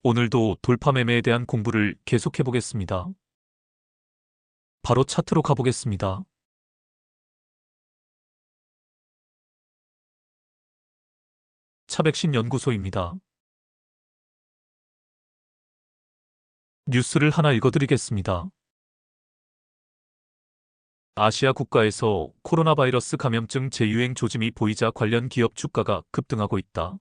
오늘도 돌파 매매에 대한 공부를 계속해 보겠습니다. 바로 차트로 가보겠습니다. 차백신 연구소입니다. 뉴스를 하나 읽어드리겠습니다. 아시아 국가에서 코로나 바이러스 감염증 재유행 조짐이 보이자 관련 기업 주가가 급등하고 있다.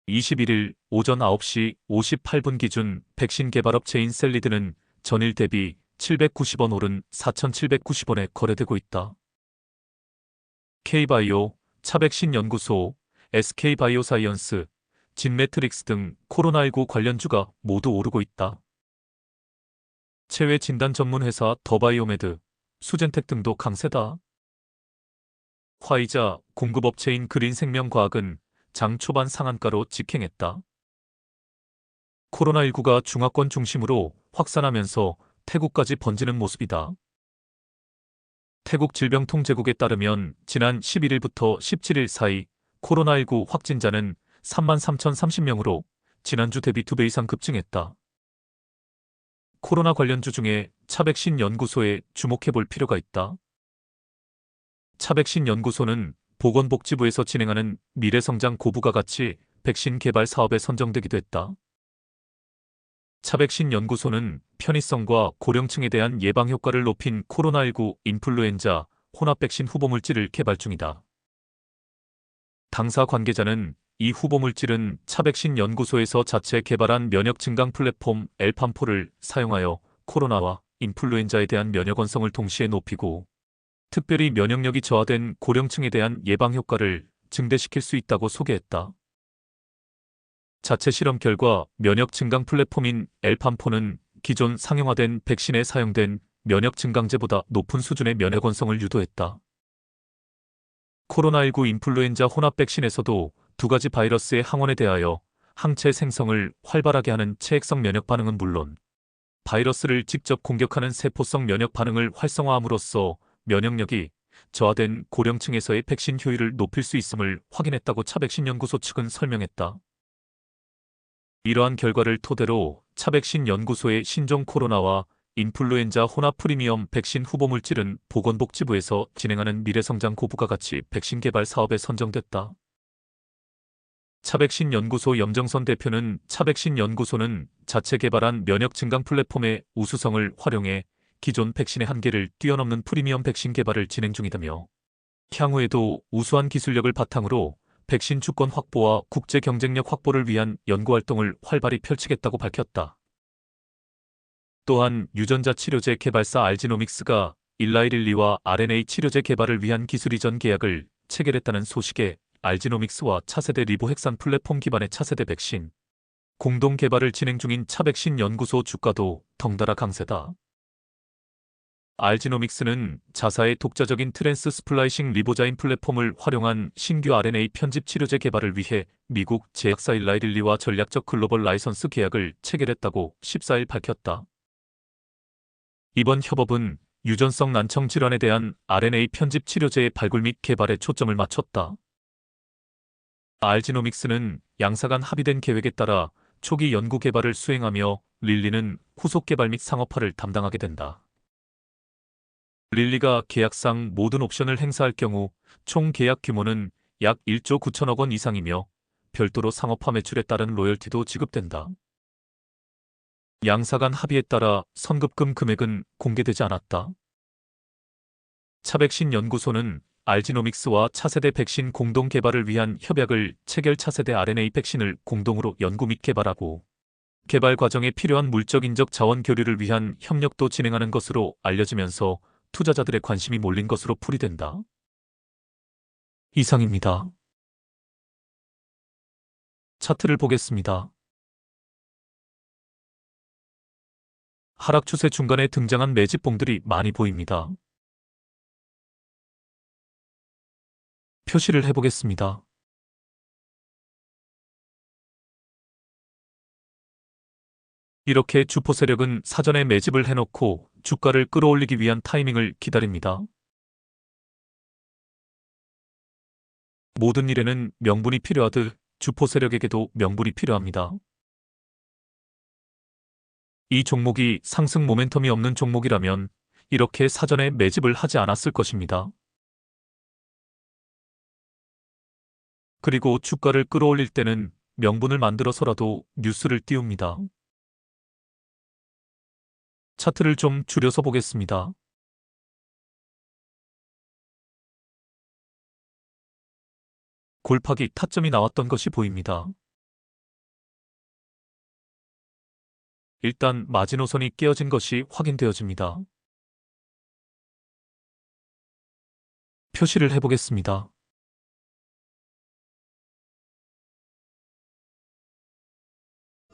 21일 오전 9시 58분 기준 백신 개발업체인 셀리드는 전일 대비 790원 오른 4,790원에 거래되고 있다. K바이오, 차백신 연구소, SK바이오사이언스, 진매트릭스 등 코로나19 관련주가 모두 오르고 있다. 체외 진단 전문 회사 더바이오메드, 수젠텍 등도 강세다. 화이자 공급업체인 그린생명과학은 장 초반 상한가로 직행했다. 코로나19가 중화권 중심으로 확산하면서 태국까지 번지는 모습이다. 태국 질병통제국에 따르면 지난 11일부터 17일 사이 코로나19 확진자는 33,030명으로 지난주 대비 2배 이상 급증했다. 코로나 관련주 중에 차백신 연구소에 주목해 볼 필요가 있다. 차백신 연구소는 보건복지부에서 진행하는 미래성장 고부가 가치 백신 개발 사업에 선정되기도 했다. 차백신 연구소는 편의성과 고령층에 대한 예방 효과를 높인 코로나19 인플루엔자 혼합 백신 후보물질을 개발 중이다. 당사 관계자는 이 후보물질은 차백신 연구소에서 자체 개발한 면역 증강 플랫폼 엘팜포를 사용하여 코로나와 인플루엔자에 대한 면역원성을 동시에 높이고 특별히 면역력이 저하된 고령층에 대한 예방 효과를 증대시킬 수 있다고 소개했다. 자체 실험 결과 면역 증강 플랫폼인 엘팜포는 기존 상용화된 백신에 사용된 면역 증강제보다 높은 수준의 면역원성을 유도했다. 코로나19 인플루엔자 혼합 백신에서도 두 가지 바이러스의 항원에 대하여 항체 생성을 활발하게 하는 체액성 면역 반응은 물론 바이러스를 직접 공격하는 세포성 면역 반응을 활성화함으로써 면역력이 저하된 고령층에서의 백신 효율을 높일 수 있음을 확인했다고 차백신 연구소 측은 설명했다. 이러한 결과를 토대로 차백신 연구소의 신종 코로나와 인플루엔자 혼합 프리미엄 백신 후보물질은 보건복지부에서 진행하는 미래성장 고부가 가치 백신 개발 사업에 선정됐다. 차백신 연구소 염정선 대표는 차백신 연구소는 자체 개발한 면역 증강 플랫폼의 우수성을 활용해 기존 백신의 한계를 뛰어넘는 프리미엄 백신 개발을 진행 중이다며 향후에도 우수한 기술력을 바탕으로 백신 주권 확보와 국제 경쟁력 확보를 위한 연구활동을 활발히 펼치겠다고 밝혔다. 또한 유전자 치료제 개발사 알지노믹스가 일라이릴리와 RNA 치료제 개발을 위한 기술 이전 계약을 체결했다는 소식에 알지노믹스와 차세대 리보핵산 플랫폼 기반의 차세대 백신 공동 개발을 진행 중인 차백신 연구소 주가도 덩달아 강세다. 알지노믹스는 자사의 독자적인 트랜스 스플라이싱 리보자인 플랫폼을 활용한 신규 RNA 편집 치료제 개발을 위해 미국 제약사 일라이릴리와 전략적 글로벌 라이선스 계약을 체결했다고 14일 밝혔다. 이번 협업은 유전성 난청 질환에 대한 RNA 편집 치료제의 발굴 및 개발에 초점을 맞췄다. 알지노믹스는 양사 간 합의된 계획에 따라 초기 연구 개발을 수행하며 릴리는 후속 개발 및 상업화를 담당하게 된다. 릴리가 계약상 모든 옵션을 행사할 경우 총 계약 규모는 약 1조 9천억 원 이상이며 별도로 상업화 매출에 따른 로열티도 지급된다. 양사 간 합의에 따라 선급금 금액은 공개되지 않았다. 차백신 연구소는 알지노믹스와 차세대 백신 공동 개발을 위한 협약을 체결 차세대 RNA 백신을 공동으로 연구 및 개발하고 개발 과정에 필요한 물적 인적 자원 교류를 위한 협력도 진행하는 것으로 알려지면서 투자자들의 관심이 몰린 것으로 풀이된다. 이상입니다. 차트를 보겠습니다. 하락 추세 중간에 등장한 매집봉들이 많이 보입니다. 표시를 해보겠습니다. 이렇게 주포 세력은 사전에 매집을 해놓고 주가를 끌어올리기 위한 타이밍을 기다립니다. 모든 일에는 명분이 필요하듯 주포 세력에게도 명분이 필요합니다. 이 종목이 상승 모멘텀이 없는 종목이라면 이렇게 사전에 매집을 하지 않았을 것입니다. 그리고 주가를 끌어올릴 때는 명분을 만들어서라도 뉴스를 띄웁니다. 차트를 좀 줄여서 보겠습니다. 골파기 타점이 나왔던 것이 보입니다. 일단 마지노선이 깨어진 것이 확인되어집니다. 표시를 해보겠습니다.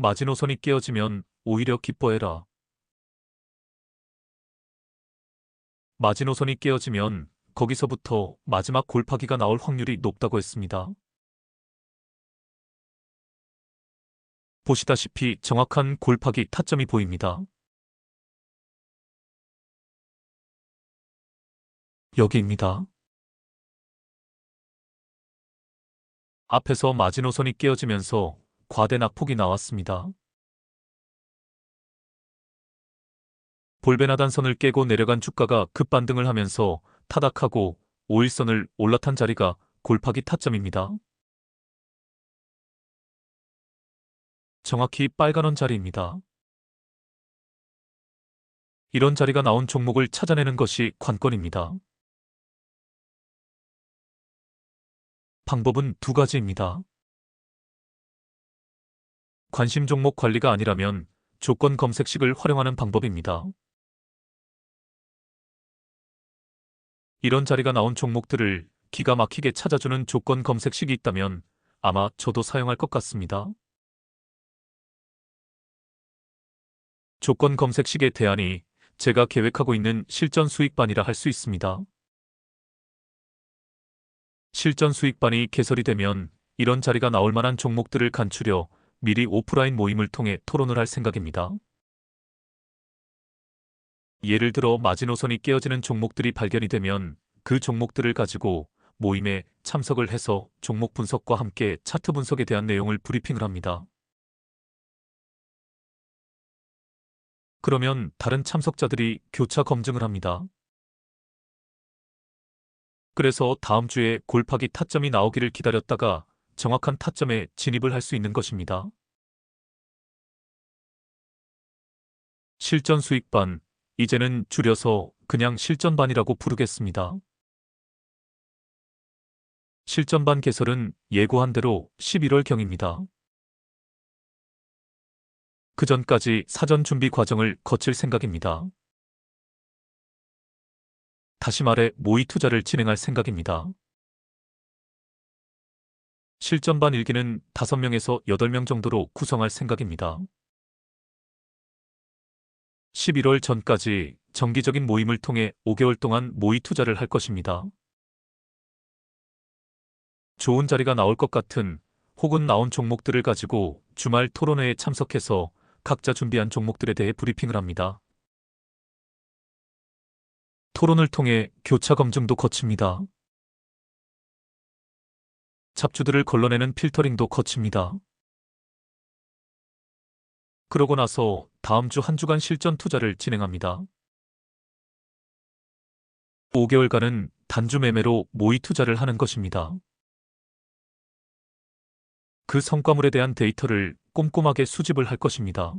마지노선이 깨어지면 오히려 기뻐해라. 마지노선이 깨어지면 거기서부터 마지막 골파기가 나올 확률이 높다고 했습니다. 보시다시피 정확한 골파기 타점이 보입니다. 여기입니다. 앞에서 마지노선이 깨어지면서 과대 낙폭이 나왔습니다. 볼베나단선을 깨고 내려간 주가가 급반등을 하면서 타닥하고 5일선을 올라탄 자리가 골파기 타점입니다. 정확히 빨간 원 자리입니다. 이런 자리가 나온 종목을 찾아내는 것이 관건입니다. 방법은 두 가지입니다. 관심 종목 관리가 아니라면 조건 검색식을 활용하는 방법입니다. 이런 자리가 나온 종목들을 기가 막히게 찾아주는 조건 검색식이 있다면 아마 저도 사용할 것 같습니다. 조건 검색식의 대안이 제가 계획하고 있는 실전 수익반이라 할 수 있습니다. 실전 수익반이 개설이 되면 이런 자리가 나올 만한 종목들을 간추려 미리 오프라인 모임을 통해 토론을 할 생각입니다. 예를 들어 마지노선이 깨어지는 종목들이 발견이 되면 그 종목들을 가지고 모임에 참석을 해서 종목 분석과 함께 차트 분석에 대한 내용을 브리핑을 합니다. 그러면 다른 참석자들이 교차 검증을 합니다. 그래서 다음 주에 골파기 타점이 나오기를 기다렸다가 정확한 타점에 진입을 할 수 있는 것입니다. 실전 수익반, 이제는 줄여서 그냥 실전반이라고 부르겠습니다. 실전반 개설은 예고한 대로 11월경입니다. 그 전까지 사전 준비 과정을 거칠 생각입니다. 다시 말해 모의 투자를 진행할 생각입니다. 실전반 일기는 5명에서 8명 정도로 구성할 생각입니다. 11월 전까지 정기적인 모임을 통해 5개월 동안 모의 투자를 할 것입니다. 좋은 자리가 나올 것 같은 혹은 나온 종목들을 가지고 주말 토론회에 참석해서 각자 준비한 종목들에 대해 브리핑을 합니다. 토론을 통해 교차 검증도 거칩니다. 잡주들을 걸러내는 필터링도 거칩니다. 그러고 나서 다음 주 한 주간 실전 투자를 진행합니다. 5개월간은 단주 매매로 모의 투자를 하는 것입니다. 그 성과물에 대한 데이터를 꼼꼼하게 수집을 할 것입니다.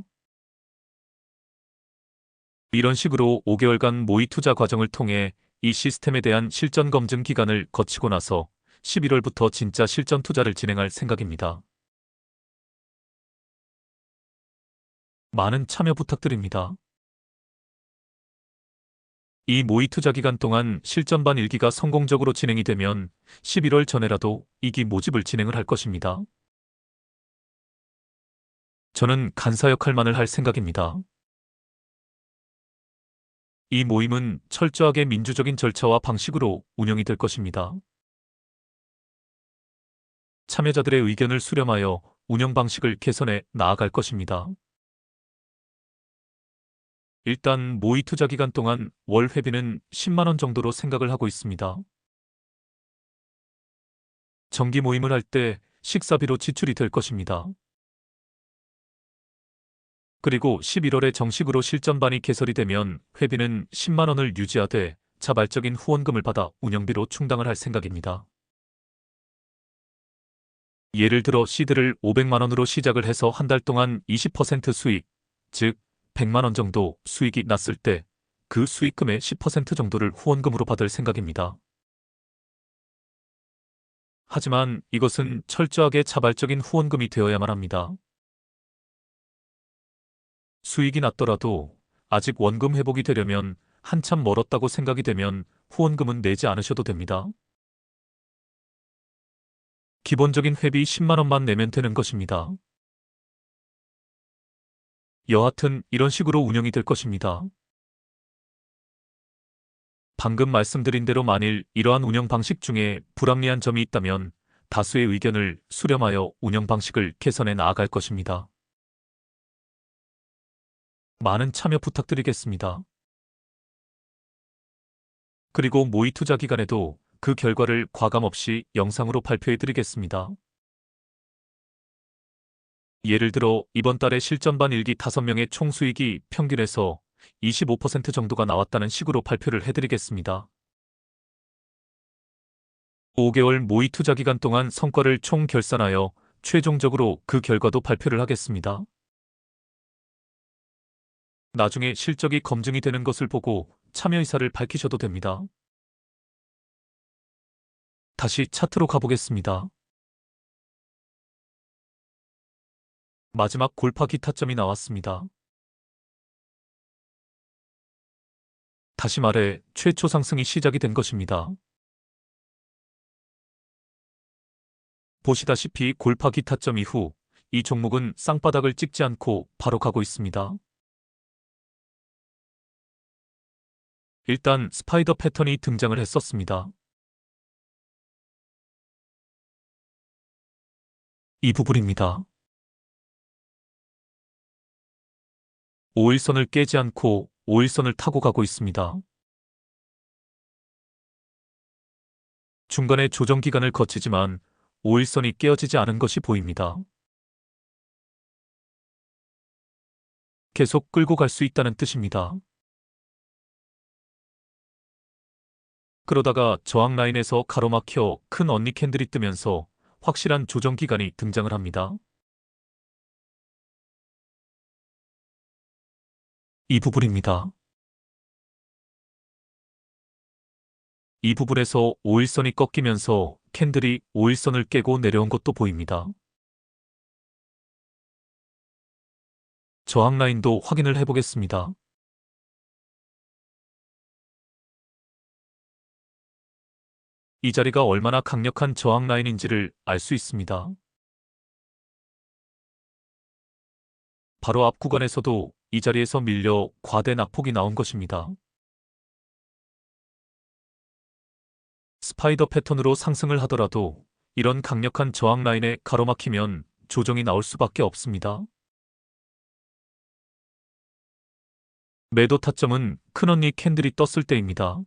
이런 식으로 5개월간 모의 투자 과정을 통해 이 시스템에 대한 실전 검증 기간을 거치고 나서 11월부터 진짜 실전 투자를 진행할 생각입니다. 많은 참여 부탁드립니다. 이 모의 투자 기간 동안 실전반 1기가 성공적으로 진행이 되면 11월 전에라도 2기 모집을 진행을 할 것입니다. 저는 간사 역할만을 할 생각입니다. 이 모임은 철저하게 민주적인 절차와 방식으로 운영이 될 것입니다. 참여자들의 의견을 수렴하여 운영 방식을 개선해 나아갈 것입니다. 일단 모의 투자 기간 동안 월 회비는 10만 원 정도로 생각을 하고 있습니다. 정기 모임을 할 때 식사비로 지출이 될 것입니다. 그리고 11월에 정식으로 실전반이 개설이 되면 회비는 10만 원을 유지하되 자발적인 후원금을 받아 운영비로 충당을 할 생각입니다. 예를 들어 시드를 500만 원으로 시작을 해서 한 달 동안 20% 수익, 즉 100만 원 정도 수익이 났을 때 그 수익금의 10% 정도를 후원금으로 받을 생각입니다. 하지만 이것은 철저하게 자발적인 후원금이 되어야만 합니다. 수익이 났더라도 아직 원금 회복이 되려면 한참 멀었다고 생각이 되면 후원금은 내지 않으셔도 됩니다. 기본적인 회비 10만 원만 내면 되는 것입니다. 여하튼 이런 식으로 운영이 될 것입니다. 방금 말씀드린 대로 만일 이러한 운영 방식 중에 불합리한 점이 있다면 다수의 의견을 수렴하여 운영 방식을 개선해 나아갈 것입니다. 많은 참여 부탁드리겠습니다. 그리고 모의 투자 기간에도 그 결과를 과감 없이 영상으로 발표해 드리겠습니다. 예를 들어 이번 달에 실전반 1기 5명의 총 수익이 평균에서 25% 정도가 나왔다는 식으로 발표를 해드리겠습니다. 5개월 모의 투자 기간 동안 성과를 총 결산하여 최종적으로 그 결과도 발표를 하겠습니다. 나중에 실적이 검증이 되는 것을 보고 참여 의사를 밝히셔도 됩니다. 다시 차트로 가보겠습니다. 마지막 골파 기타점이 나왔습니다. 다시 말해 최초 상승이 시작이 된 것입니다. 보시다시피 골파 기타점 이후 이 종목은 쌍바닥을 찍지 않고 바로 가고 있습니다. 일단 스파이더 패턴이 등장을 했었습니다. 이 부분입니다. 5일선을 깨지 않고 5일선을 타고 가고 있습니다. 중간에 조정 기간을 거치지만 5일선이 깨어지지 않은 것이 보입니다. 계속 끌고 갈 수 있다는 뜻입니다. 그러다가 저항 라인에서 가로막혀 큰 언니 캔들이 뜨면서 확실한 조정 기간이 등장을 합니다. 이 부분입니다. 이 부분에서 5일선이 꺾이면서 캔들이 5일선을 깨고 내려온 것도 보입니다. 저항 라인도 확인을 해보겠습니다. 이 자리가 얼마나 강력한 저항 라인인지를 알 수 있습니다. 바로 앞 구간에서도 이 자리에서 밀려 과대 낙폭이 나온 것입니다. 스파이더 패턴으로 상승을 하더라도 이런 강력한 저항 라인에 가로막히면 조정이 나올 수밖에 없습니다. 매도 타점은 큰언니 캔들이 떴을 때입니다.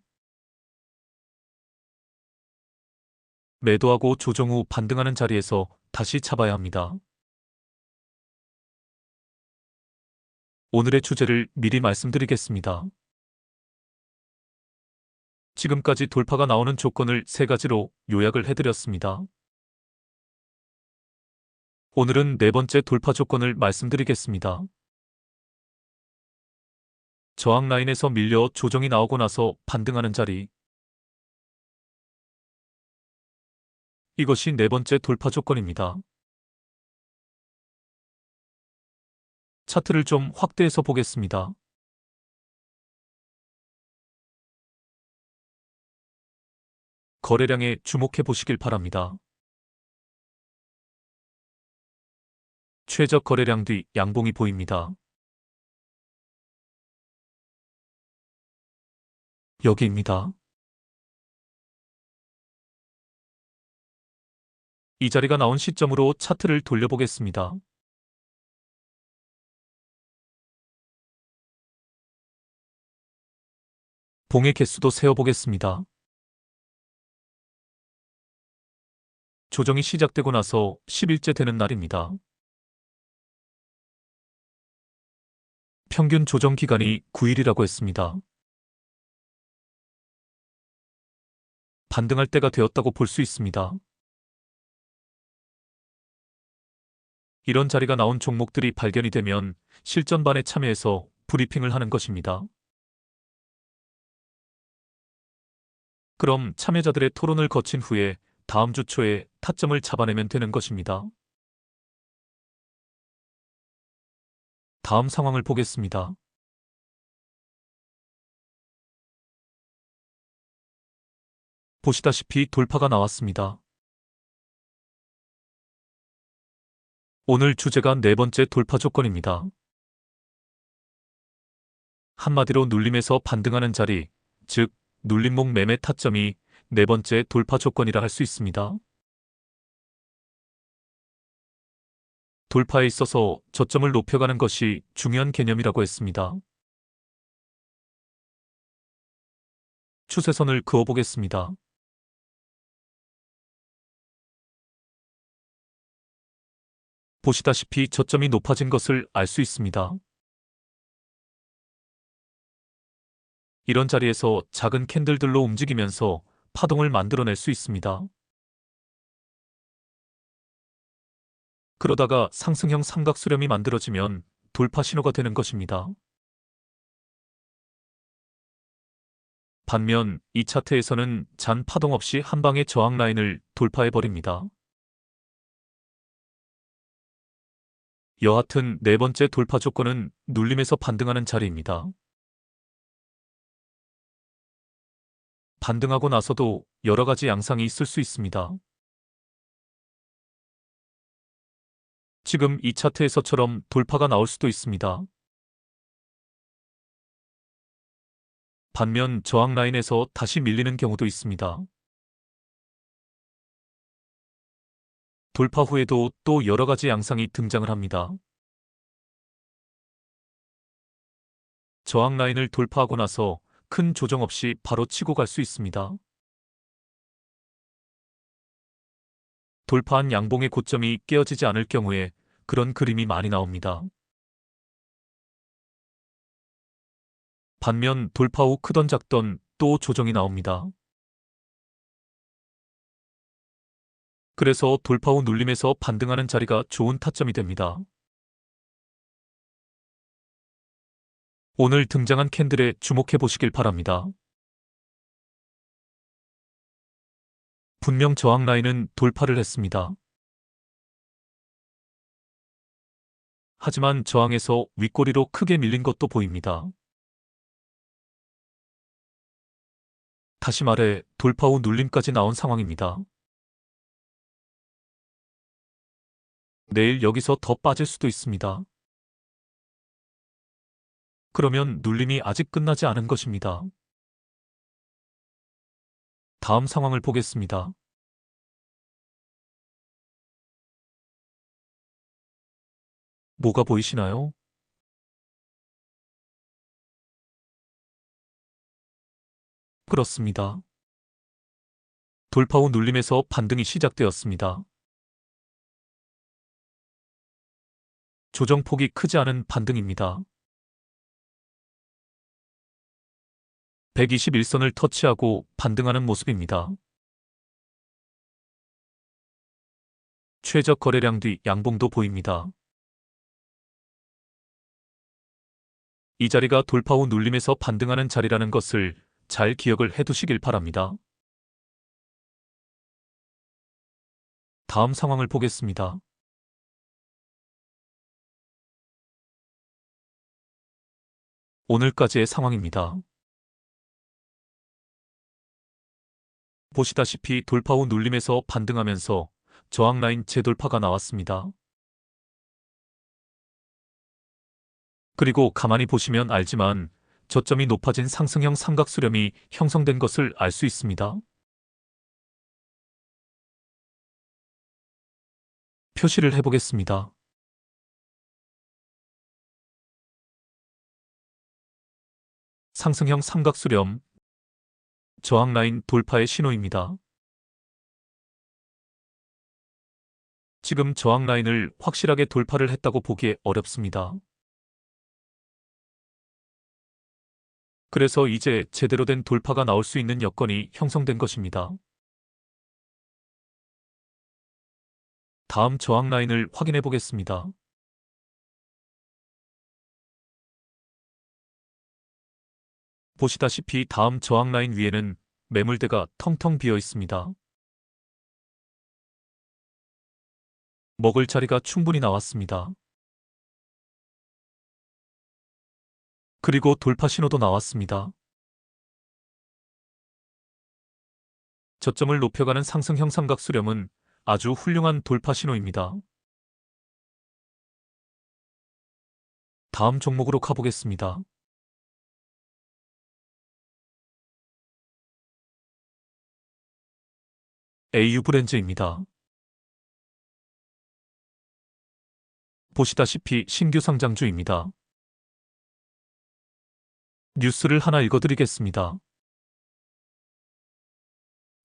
매도하고 조정 후 반등하는 자리에서 다시 잡아야 합니다. 오늘의 주제를 미리 말씀드리겠습니다. 지금까지 돌파가 나오는 조건을 3가지로 요약을 해드렸습니다. 오늘은 4번째 돌파 조건을 말씀드리겠습니다. 저항 라인에서 밀려 조정이 나오고 나서 반등하는 자리. 이것이 4번째 돌파 조건입니다. 차트를 좀 확대해서 보겠습니다. 거래량에 주목해 보시길 바랍니다. 최저 거래량 뒤 양봉이 보입니다. 여기입니다. 이 자리가 나온 시점으로 차트를 돌려보겠습니다. 봉의 개수도 세어보겠습니다. 조정이 시작되고 나서 10일째 되는 날입니다. 평균 조정 기간이 9일이라고 했습니다. 반등할 때가 되었다고 볼 수 있습니다. 이런 자리가 나온 종목들이 발견이 되면 실전반에 참여해서 브리핑을 하는 것입니다. 그럼 참여자들의 토론을 거친 후에 다음 주 초에 타점을 잡아내면 되는 것입니다. 다음 상황을 보겠습니다. 보시다시피 돌파가 나왔습니다. 오늘 주제가 네 번째 돌파 조건입니다. 한마디로 눌림에서 반등하는 자리, 즉 눌림목 매매 타점이 네 번째 돌파 조건이라 할 수 있습니다. 돌파에 있어서 저점을 높여가는 것이 중요한 개념이라고 했습니다. 추세선을 그어보겠습니다. 보시다시피 저점이 높아진 것을 알 수 있습니다. 이런 자리에서 작은 캔들들로 움직이면서 파동을 만들어낼 수 있습니다. 그러다가 상승형 삼각 수렴이 만들어지면 돌파 신호가 되는 것입니다. 반면 이 차트에서는 잔 파동 없이 한 방에 저항 라인을 돌파해버립니다. 여하튼 네 번째 돌파 조건은 눌림에서 반등하는 자리입니다. 반등하고 나서도 여러 가지 양상이 있을 수 있습니다. 지금 이 차트에서처럼 돌파가 나올 수도 있습니다. 반면 저항 라인에서 다시 밀리는 경우도 있습니다. 돌파 후에도 또 여러 가지 양상이 등장을 합니다. 저항 라인을 돌파하고 나서 큰 조정 없이 바로 치고 갈 수 있습니다. 돌파한 양봉의 고점이 깨어지지 않을 경우에 그런 그림이 많이 나옵니다. 반면 돌파 후 크던 작던 또 조정이 나옵니다. 그래서 돌파 후 눌림에서 반등하는 자리가 좋은 타점이 됩니다. 오늘 등장한 캔들에 주목해 보시길 바랍니다. 분명 저항 라인은 돌파를 했습니다. 하지만 저항에서 윗꼬리로 크게 밀린 것도 보입니다. 다시 말해 돌파 후 눌림까지 나온 상황입니다. 내일 여기서 더 빠질 수도 있습니다. 그러면 눌림이 아직 끝나지 않은 것입니다. 다음 상황을 보겠습니다. 뭐가 보이시나요? 그렇습니다. 돌파 후 눌림에서 반등이 시작되었습니다. 조정폭이 크지 않은 반등입니다. 121선을 터치하고 반등하는 모습입니다. 최저 거래량 뒤 양봉도 보입니다. 이 자리가 돌파 후 눌림에서 반등하는 자리라는 것을 잘 기억을 해두시길 바랍니다. 다음 상황을 보겠습니다. 오늘까지의 상황입니다. 보시다시피 돌파 후 눌림에서 반등하면서 저항 라인 재돌파가 나왔습니다. 그리고 가만히 보시면 알지만 저점이 높아진 상승형 삼각 수렴이 형성된 것을 알 수 있습니다. 표시를 해보겠습니다. 상승형 삼각 수렴, 저항 라인 돌파의 신호입니다. 지금 저항 라인을 확실하게 돌파를 했다고 보기 어렵습니다. 그래서 이제 제대로 된 돌파가 나올 수 있는 여건이 형성된 것입니다. 다음 저항 라인을 확인해 보겠습니다. 보시다시피 다음 저항 라인 위에는 매물대가 텅텅 비어 있습니다. 먹을 자리가 충분히 나왔습니다. 그리고 돌파 신호도 나왔습니다. 저점을 높여가는 상승형 삼각수렴은 아주 훌륭한 돌파 신호입니다. 다음 종목으로 가보겠습니다. AU 브랜즈입니다. 보시다시피 신규 상장주입니다. 뉴스를 하나 읽어드리겠습니다.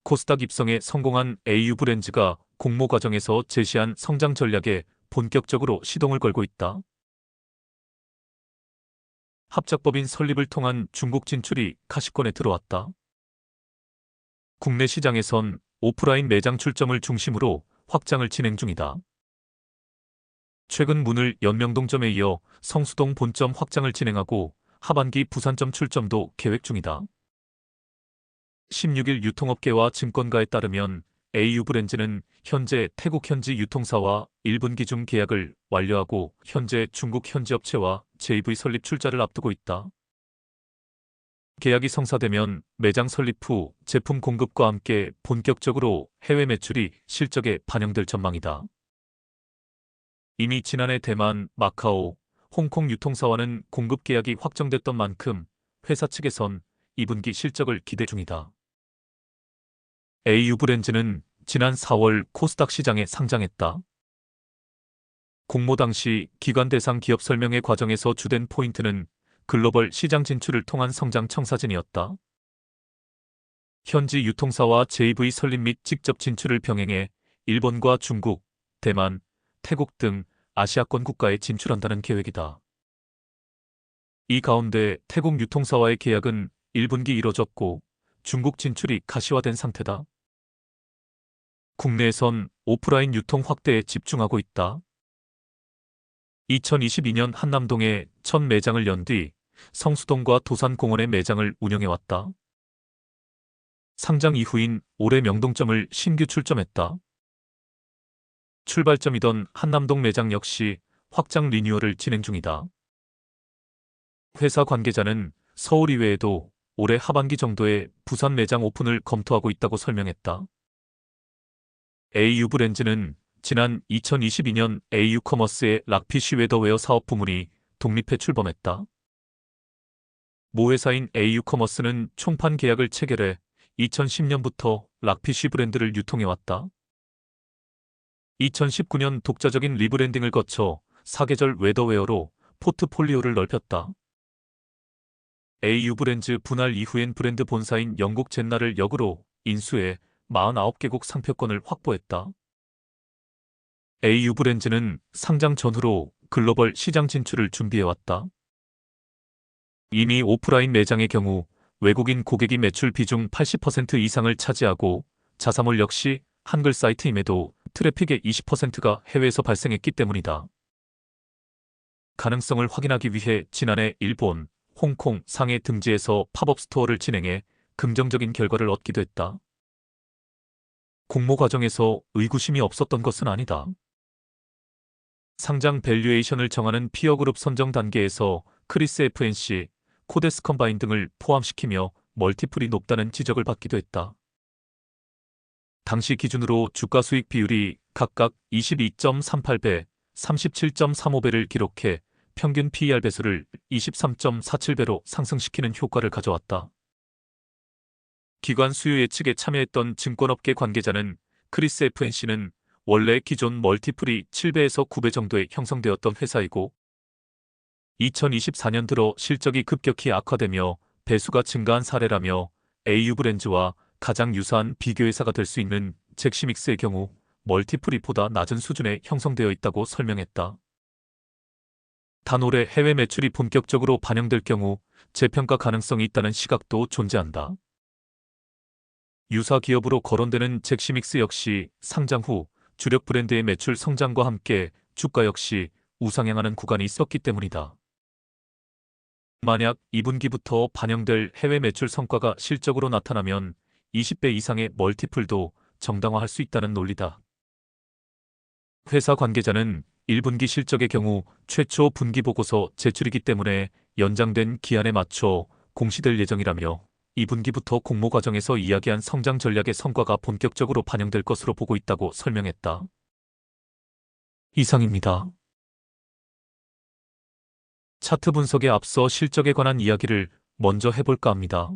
코스닥 입성에 성공한 AU 브랜즈가 공모 과정에서 제시한 성장 전략에 본격적으로 시동을 걸고 있다. 합작법인 설립을 통한 중국 진출이 가시권에 들어왔다. 국내 시장에선 오프라인 매장 출점을 중심으로 확장을 진행 중이다. 최근 문을 연명동점에 이어 성수동 본점 확장을 진행하고 하반기 부산점 출점도 계획 중이다. 16일 유통업계와 증권가에 따르면 AU 브랜즈는 현재 태국 현지 유통사와 1분기 중 계약을 완료하고 현재 중국 현지 업체와 JV 설립 출자를 앞두고 있다. 계약이 성사되면 매장 설립 후 제품 공급과 함께 본격적으로 해외 매출이 실적에 반영될 전망이다. 이미 지난해 대만, 마카오, 홍콩 유통사와는 공급 계약이 확정됐던 만큼 회사 측에선 2분기 실적을 기대 중이다. AU 브랜즈는 지난 4월 코스닥 시장에 상장했다. 공모 당시 기관 대상 기업 설명회 과정에서 주된 포인트는 글로벌 시장 진출을 통한 성장 청사진이었다. 현지 유통사와 JV 설립 및 직접 진출을 병행해 일본과 중국, 대만, 태국 등 아시아권 국가에 진출한다는 계획이다. 이 가운데 태국 유통사와의 계약은 1분기 이뤄졌고 중국 진출이 가시화된 상태다. 국내에선 오프라인 유통 확대에 집중하고 있다. 2022년 한남동에 첫 매장을 연 뒤 성수동과 도산공원에 매장을 운영해왔다. 상장 이후인 올해 명동점을 신규 출점했다. 출발점이던 한남동 매장 역시 확장 리뉴얼을 진행 중이다. 회사 관계자는 서울 이외에도 올해 하반기 정도에 부산 매장 오픈을 검토하고 있다고 설명했다. AU 브랜즈는 지난 2022년 AU 커머스의 락피쉬 웨더웨어 사업 부문이 독립해 출범했다. 모 회사인 AU 커머스는 총판 계약을 체결해 2010년부터 락피쉬 브랜드를 유통해왔다. 2019년 독자적인 리브랜딩을 거쳐 사계절 웨더웨어로 포트폴리오를 넓혔다. AU 브랜즈 분할 이후엔 브랜드 본사인 영국 젠나를 역으로 인수해 49개국 상표권을 확보했다. AU 브랜즈는 상장 전후로 글로벌 시장 진출을 준비해왔다. 이미 오프라인 매장의 경우 외국인 고객이 매출 비중 80% 이상을 차지하고 자사몰 역시 한글 사이트임에도 트래픽의 20%가 해외에서 발생했기 때문이다. 가능성을 확인하기 위해 지난해 일본, 홍콩, 상해 등지에서 팝업 스토어를 진행해 긍정적인 결과를 얻기도 했다. 공모 과정에서 의구심이 없었던 것은 아니다. 상장 밸류에이션을 정하는 피어그룹 선정 단계에서 크리스 FNC, 코데스 컴바인 등을 포함시키며 멀티플이 높다는 지적을 받기도 했다. 당시 기준으로 주가 수익 비율이 각각 22.38배, 37.35배를 기록해 평균 PER 배수를 23.47배로 상승시키는 효과를 가져왔다. 기관 수요 예측에 참여했던 증권업계 관계자는 크리스 FNC는 원래 기존 멀티플이 7배에서 9배 정도에 형성되었던 회사이고 2024년 들어 실적이 급격히 악화되며 배수가 증가한 사례라며 AU 브랜즈와 가장 유사한 비교회사가 될 수 있는 잭시믹스의 경우 멀티플이 보다 낮은 수준에 형성되어 있다고 설명했다. 단 올해 해외 매출이 본격적으로 반영될 경우 재평가 가능성이 있다는 시각도 존재한다. 유사 기업으로 거론되는 잭시믹스 역시 상장 후 주력 브랜드의 매출 성장과 함께 주가 역시 우상향하는 구간이 있었기 때문이다. 만약 2분기부터 반영될 해외 매출 성과가 실적으로 나타나면 20배 이상의 멀티플도 정당화할 수 있다는 논리다. 회사 관계자는 1분기 실적의 경우 최초 분기보고서 제출이기 때문에 연장된 기한에 맞춰 공시될 예정이라며 2분기부터 공모 과정에서 이야기한 성장 전략의 성과가 본격적으로 반영될 것으로 보고 있다고 설명했다. 이상입니다. 차트 분석에 앞서 실적에 관한 이야기를 먼저 해볼까 합니다.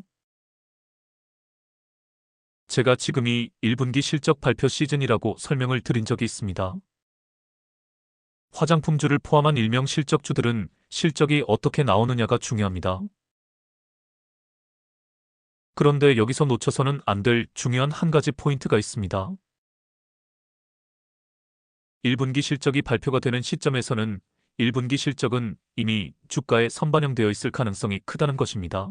제가 지금이 1분기 실적 발표 시즌이라고 설명을 드린 적이 있습니다. 화장품주를 포함한 일명 실적주들은 실적이 어떻게 나오느냐가 중요합니다. 그런데 여기서 놓쳐서는 안 될 중요한 한 가지 포인트가 있습니다. 1분기 실적이 발표가 되는 시점에서는 1분기 실적은 이미 주가에 선반영되어 있을 가능성이 크다는 것입니다.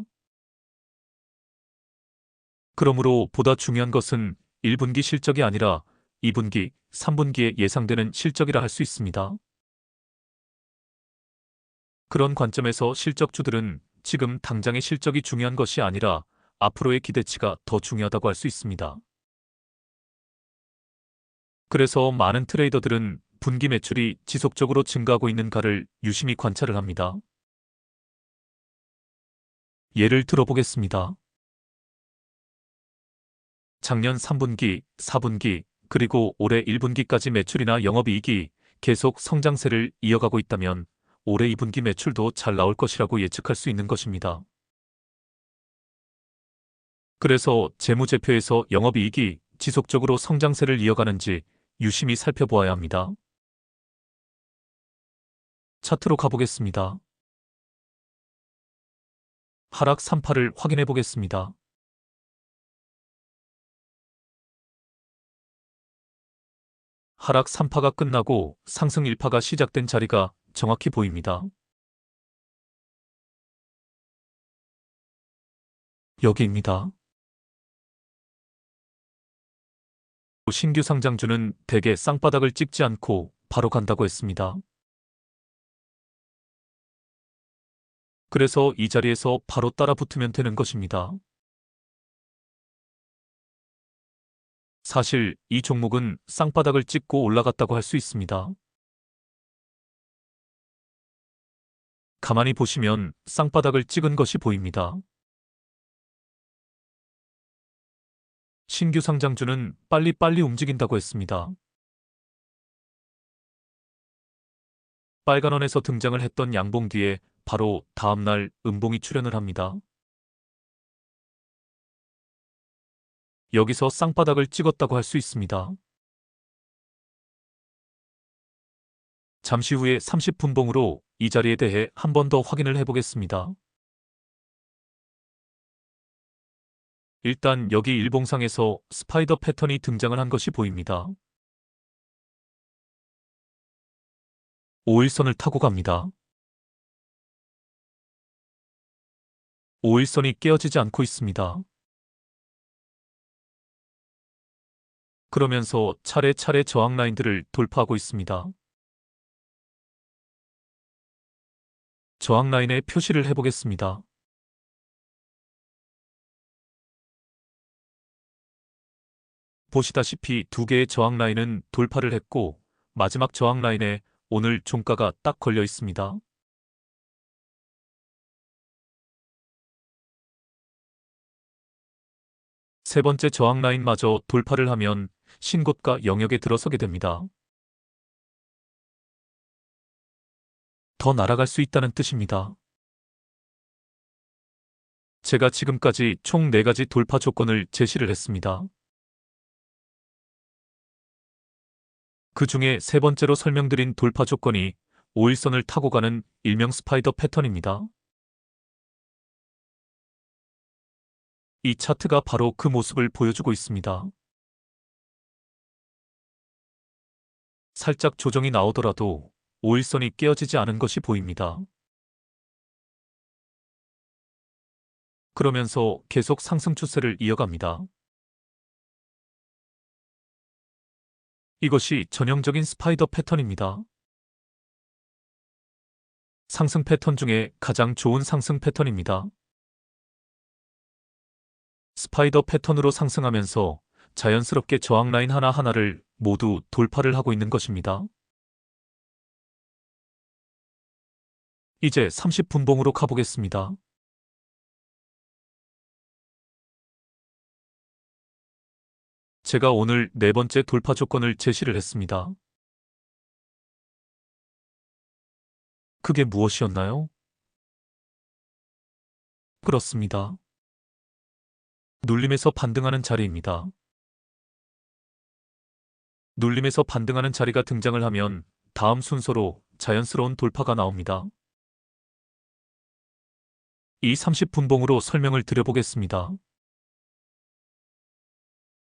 그러므로 보다 중요한 것은 1분기 실적이 아니라 2분기, 3분기에 예상되는 실적이라 할 수 있습니다. 그런 관점에서 실적주들은 지금 당장의 실적이 중요한 것이 아니라 앞으로의 기대치가 더 중요하다고 할 수 있습니다. 그래서 많은 트레이더들은 분기 매출이 지속적으로 증가하고 있는가를 유심히 관찰을 합니다. 예를 들어보겠습니다. 작년 3분기, 4분기, 그리고 올해 1분기까지 매출이나 영업이익이 계속 성장세를 이어가고 있다면 올해 2분기 매출도 잘 나올 것이라고 예측할 수 있는 것입니다. 그래서 재무제표에서 영업이익이 지속적으로 성장세를 이어가는지 유심히 살펴보아야 합니다. 차트로 가보겠습니다. 하락 3파를 확인해 보겠습니다. 하락 3파가 끝나고 상승 1파가 시작된 자리가 정확히 보입니다. 여기입니다. 신규 상장주는 대개 쌍바닥을 찍지 않고 바로 간다고 했습니다. 그래서 이 자리에서 바로 따라 붙으면 되는 것입니다. 사실 이 종목은 쌍바닥을 찍고 올라갔다고 할 수 있습니다. 가만히 보시면 쌍바닥을 찍은 것이 보입니다. 신규 상장주는 빨리빨리 움직인다고 했습니다. 빨간원에서 등장을 했던 양봉 뒤에 바로 다음날 음봉이 출현을 합니다. 여기서 쌍바닥을 찍었다고 할 수 있습니다. 잠시 후에 30분봉으로 이 자리에 대해 한 번 더 확인을 해보겠습니다. 일단 여기 일봉상에서 스파이더 패턴이 등장을 한 것이 보입니다. 5일선을 타고 갑니다. 5일선이 깨어지지 않고 있습니다. 그러면서 차례차례 저항 라인들을 돌파하고 있습니다. 저항 라인에 표시를 해보겠습니다. 보시다시피 두 개의 저항 라인은 돌파를 했고 마지막 저항 라인에 오늘 종가가 딱 걸려 있습니다. 세 번째 저항 라인마저 돌파를 하면 신고가 영역에 들어서게 됩니다. 더 날아갈 수 있다는 뜻입니다. 제가 지금까지 총 4가지 돌파 조건을 제시를 했습니다. 그 중에 세 번째로 설명드린 돌파 조건이 5일선을 타고 가는 일명 스파이더 패턴입니다. 이 차트가 바로 그 모습을 보여주고 있습니다. 살짝 조정이 나오더라도 5일선이 깨어지지 않은 것이 보입니다. 그러면서 계속 상승 추세를 이어갑니다. 이것이 전형적인 스파이더 패턴입니다. 상승 패턴 중에 가장 좋은 상승 패턴입니다. 스파이더 패턴으로 상승하면서 자연스럽게 저항 라인 하나하나를 모두 돌파를 하고 있는 것입니다. 이제 30분봉으로 가보겠습니다. 제가 오늘 네 번째 돌파 조건을 제시를 했습니다. 그게 무엇이었나요? 그렇습니다. 눌림에서 반등하는 자리입니다. 눌림에서 반등하는 자리가 등장을 하면 다음 순서로 자연스러운 돌파가 나옵니다. 이 30분봉으로 설명을 드려보겠습니다.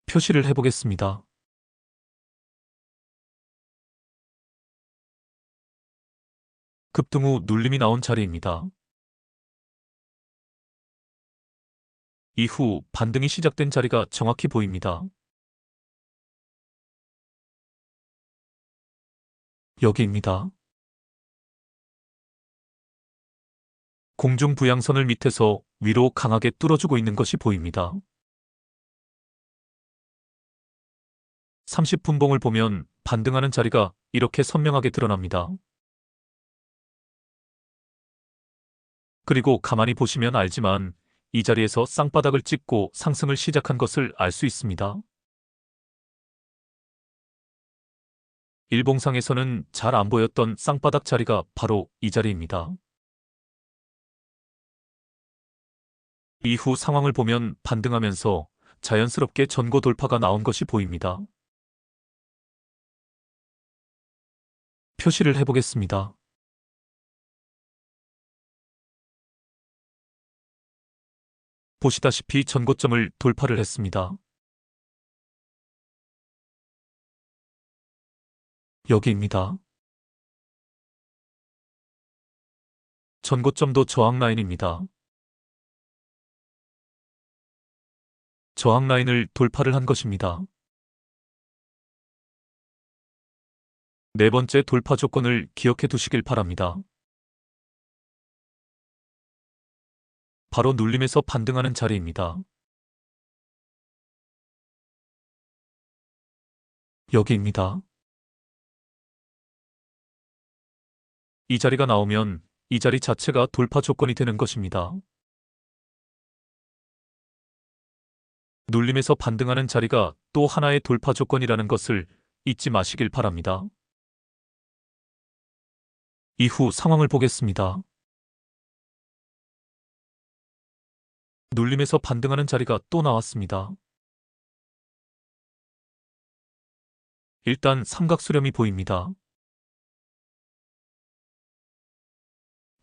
표시를 해보겠습니다. 급등 후 눌림이 나온 자리입니다. 이후 반등이 시작된 자리가 정확히 보입니다. 여기입니다. 공중 부양선을 밑에서 위로 강하게 뚫어주고 있는 것이 보입니다. 30분봉을 보면 반등하는 자리가 이렇게 선명하게 드러납니다. 그리고 가만히 보시면 알지만 이 자리에서 쌍바닥을 찍고 상승을 시작한 것을 알 수 있습니다. 일봉상에서는 잘 안 보였던 쌍바닥 자리가 바로 이 자리입니다. 이후 상황을 보면 반등하면서 자연스럽게 전고 돌파가 나온 것이 보입니다. 표시를 해보겠습니다. 보시다시피 전고점을 돌파를 했습니다. 여기입니다. 전고점도 저항 라인입니다. 저항 라인을 돌파를 한 것입니다. 네 번째 돌파 조건을 기억해 두시길 바랍니다. 바로 눌림에서 반등하는 자리입니다. 여기입니다. 이 자리가 나오면 이 자리 자체가 돌파 조건이 되는 것입니다. 눌림에서 반등하는 자리가 또 하나의 돌파 조건이라는 것을 잊지 마시길 바랍니다. 이후 상황을 보겠습니다. 눌림에서 반등하는 자리가 또 나왔습니다. 일단 삼각수렴이 보입니다.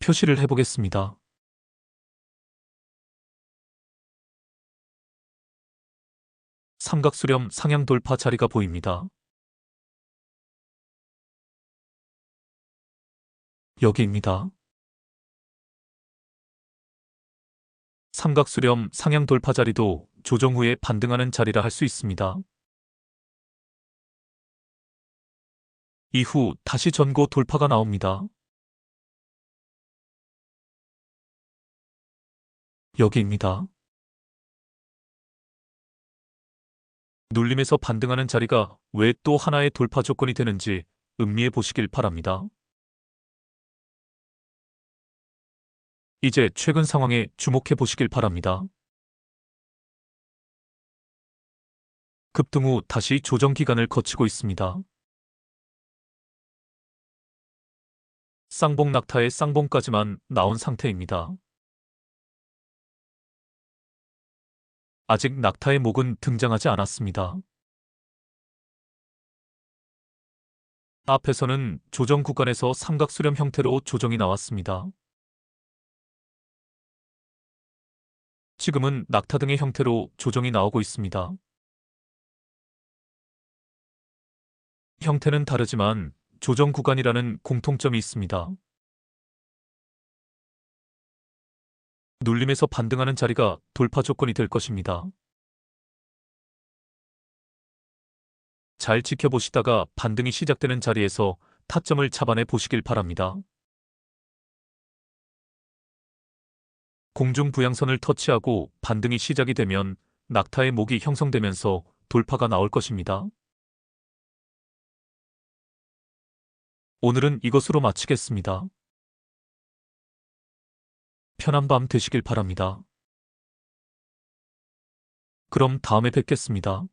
표시를 해보겠습니다. 삼각수렴 상향 돌파 자리가 보입니다. 여기입니다. 삼각수렴 상향 돌파 자리도 조정 후에 반등하는 자리라 할 수 있습니다. 이후 다시 전고 돌파가 나옵니다. 여기입니다. 눌림에서 반등하는 자리가 왜 또 하나의 돌파 조건이 되는지 음미해 보시길 바랍니다. 이제 최근 상황에 주목해 보시길 바랍니다. 급등 후 다시 조정 기간을 거치고 있습니다. 쌍봉 낙타의 쌍봉까지만 나온 상태입니다. 아직 낙타의 목은 등장하지 않았습니다. 앞에서는 조정 구간에서 삼각수렴 형태로 조정이 나왔습니다. 지금은 낙타 등의 형태로 조정이 나오고 있습니다. 형태는 다르지만 조정 구간이라는 공통점이 있습니다. 눌림에서 반등하는 자리가 돌파 조건이 될 것입니다. 잘 지켜보시다가 반등이 시작되는 자리에서 타점을 잡아내 보시길 바랍니다. 공중 부양선을 터치하고 반등이 시작이 되면 낙타의 목이 형성되면서 돌파가 나올 것입니다. 오늘은 이것으로 마치겠습니다. 편한 밤 되시길 바랍니다. 그럼 다음에 뵙겠습니다.